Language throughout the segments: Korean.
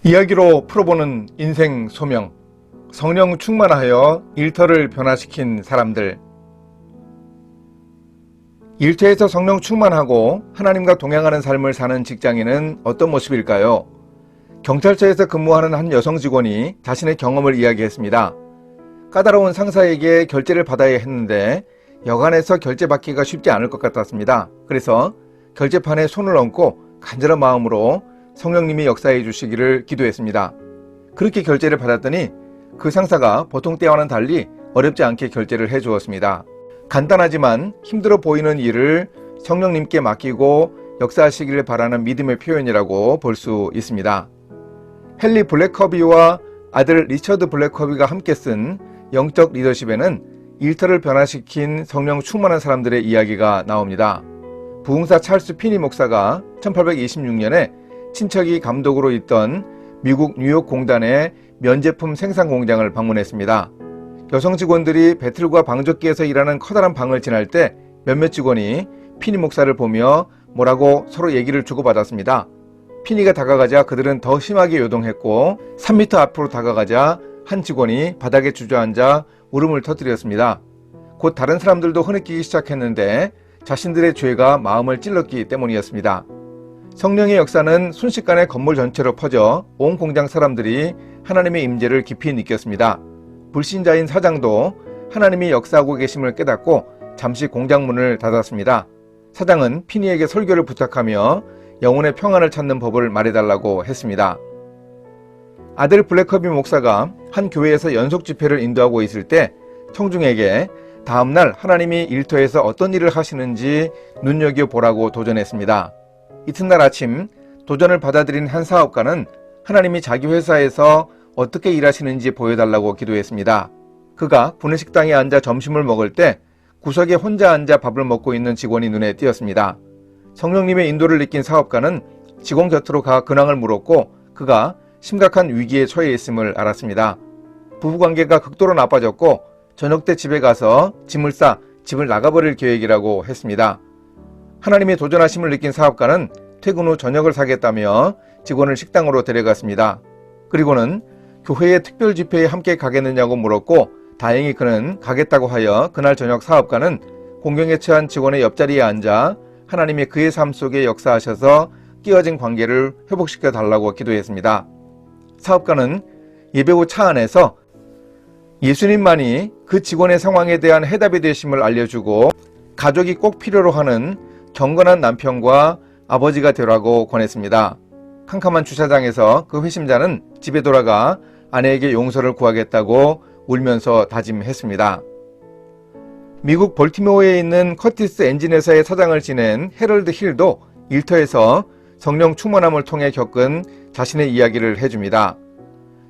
이야기로 풀어보는 인생 소명, 성령 충만하여 일터를 변화시킨 사람들. 일터에서 성령 충만하고 하나님과 동행하는 삶을 사는 직장인은 어떤 모습일까요? 경찰서에서 근무하는 한 여성 직원이 자신의 경험을 이야기했습니다. 까다로운 상사에게 결제를 받아야 했는데 여간해서 결제받기가 쉽지 않을 것 같았습니다. 그래서 결제판에 손을 얹고 간절한 마음으로 성령님이 역사해 주시기를 기도했습니다. 그렇게 결제를 받았더니 그 상사가 보통 때와는 달리 어렵지 않게 결제를 해 주었습니다. 간단하지만 힘들어 보이는 일을 성령님께 맡기고 역사하시기를 바라는 믿음의 표현이라고 볼 수 있습니다. 헨리 블랙커비와 아들 리처드 블랙커비가 함께 쓴 영적 리더십에는 일터를 변화시킨 성령 충만한 사람들의 이야기가 나옵니다. 부흥사 찰스 피니 목사가 1826년에 친척이 감독으로 있던 미국 뉴욕 공단의 면제품 생산 공장을 방문했습니다. 여성 직원들이 배틀과 방적기에서 일하는 커다란 방을 지날 때 몇몇 직원이 피니 목사를 보며 뭐라고 서로 얘기를 주고받았습니다. 피니가 다가가자 그들은 더 심하게 요동했고 3m 앞으로 다가가자 한 직원이 바닥에 주저앉아 울음을 터뜨렸습니다. 곧 다른 사람들도 흐느끼기 시작했는데 자신들의 죄가 마음을 찔렀기 때문이었습니다. 성령의 역사는 순식간에 건물 전체로 퍼져 온 공장 사람들이 하나님의 임재를 깊이 느꼈습니다. 불신자인 사장도 하나님이 역사하고 계심을 깨닫고 잠시 공장 문을 닫았습니다. 사장은 피니에게 설교를 부탁하며 영혼의 평안을 찾는 법을 말해달라고 했습니다. 아들 블랙커비 목사가 한 교회에서 연속 집회를 인도하고 있을 때 청중에게 다음날 하나님이 일터에서 어떤 일을 하시는지 눈여겨보라고 도전했습니다. 이튿날 아침 도전을 받아들인 한 사업가는 하나님이 자기 회사에서 어떻게 일하시는지 보여달라고 기도했습니다. 그가 구내식당에 앉아 점심을 먹을 때 구석에 혼자 앉아 밥을 먹고 있는 직원이 눈에 띄었습니다. 성령님의 인도를 느낀 사업가는 직원 곁으로 가 근황을 물었고 그가 심각한 위기에 처해 있음을 알았습니다. 부부관계가 극도로 나빠졌고 저녁 때 집에 가서 짐을 싸 집을 나가버릴 계획이라고 했습니다. 하나님의 도전하심을 느낀 사업가는 퇴근 후 저녁을 사겠다며 직원을 식당으로 데려갔습니다. 그리고는 교회의 특별 집회에 함께 가겠느냐고 물었고 다행히 그는 가겠다고 하여 그날 저녁 사업가는 공경에 처한 직원의 옆자리에 앉아 하나님이 그의 삶 속에 역사하셔서 깨어진 관계를 회복시켜 달라고 기도했습니다. 사업가는 예배 후 차 안에서 예수님만이 그 직원의 상황에 대한 해답이 되심을 알려주고 가족이 꼭 필요로 하는 경건한 남편과 아버지가 되라고 권했습니다. 캄캄한 주차장에서 그 회심자는 집에 돌아가 아내에게 용서를 구하겠다고 울면서 다짐했습니다. 미국 볼티모어에 있는 커티스 엔진 회사의 사장을 지낸 헤럴드 힐도 일터에서 성령 충만함을 통해 겪은 자신의 이야기를 해줍니다.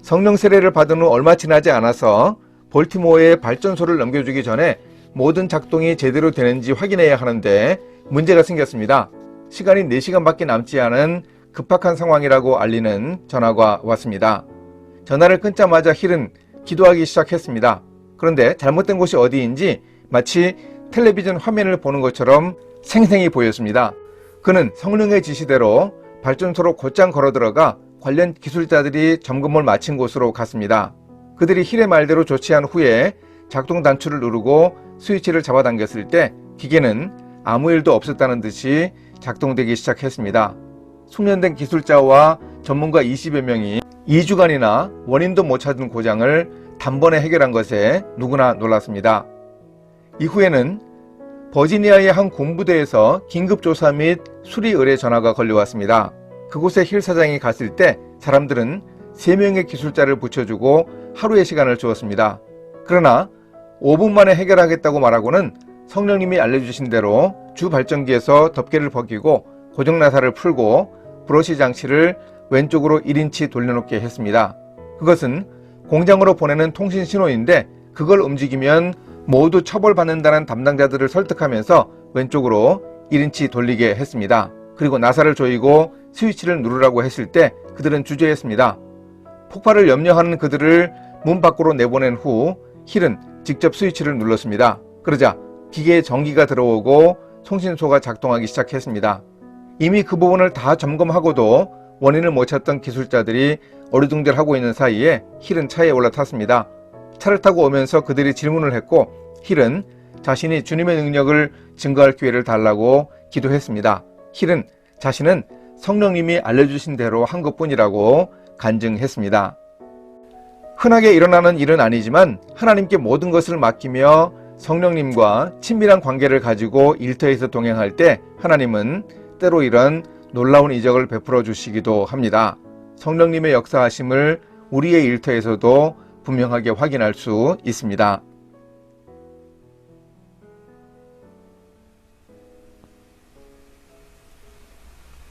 성령 세례를 받은 후 얼마 지나지 않아서 볼티모어에 발전소를 넘겨주기 전에 모든 작동이 제대로 되는지 확인해야 하는데 문제가 생겼습니다. 시간이 4시간밖에 남지 않은 급박한 상황이라고 알리는 전화가 왔습니다. 전화를 끊자마자 힐은 기도하기 시작했습니다. 그런데 잘못된 곳이 어디인지 마치 텔레비전 화면을 보는 것처럼 생생히 보였습니다. 그는 성령의 지시대로 발전소로 곧장 걸어들어가 관련 기술자들이 점검을 마친 곳으로 갔습니다. 그들이 힐의 말대로 조치한 후에 작동 단추를 누르고 스위치를 잡아당겼을 때 기계는 아무 일도 없었다는 듯이 작동되기 시작했습니다. 숙련된 기술자와 전문가 20여 명이 2주간이나 원인도 못 찾은 고장을 단번에 해결한 것에 누구나 놀랐습니다. 이후에는 버지니아의 한 군부대에서 긴급조사 및 수리 의뢰 전화가 걸려왔습니다. 그곳에 힐 사장이 갔을 때 사람들은 3명의 기술자를 붙여주고 하루의 시간을 주었습니다. 그러나 5분 만에 해결하겠다고 말하고는 성령님이 알려주신 대로 주 발전기에서 덮개를 벗기고 고정나사를 풀고 브러시 장치를 왼쪽으로 1인치 돌려놓게 했습니다. 그것은 공장으로 보내는 통신 신호인데 그걸 움직이면 모두 처벌받는다는 담당자들을 설득하면서 왼쪽으로 1인치 돌리게 했습니다. 그리고 나사를 조이고 스위치를 누르라고 했을 때 그들은 주저했습니다. 폭발을 염려하는 그들을 문 밖으로 내보낸 후 힐은 직접 스위치를 눌렀습니다. 그러자 기계에 전기가 들어오고 통신소가 작동하기 시작했습니다. 이미 그 부분을 다 점검하고도 원인을 못 찾던 기술자들이 어리둥절하고 있는 사이에 힐은 차에 올라탔습니다. 차를 타고 오면서 그들이 질문을 했고 힐은 자신이 주님의 능력을 증거할 기회를 달라고 기도했습니다. 힐은 자신은 성령님이 알려주신 대로 한 것뿐이라고 간증했습니다. 흔하게 일어나는 일은 아니지만 하나님께 모든 것을 맡기며 성령님과 친밀한 관계를 가지고 일터에서 동행할 때 하나님은 때로 이런 놀라운 이적을 베풀어 주시기도 합니다. 성령님의 역사하심을 우리의 일터에서도 분명하게 확인할 수 있습니다.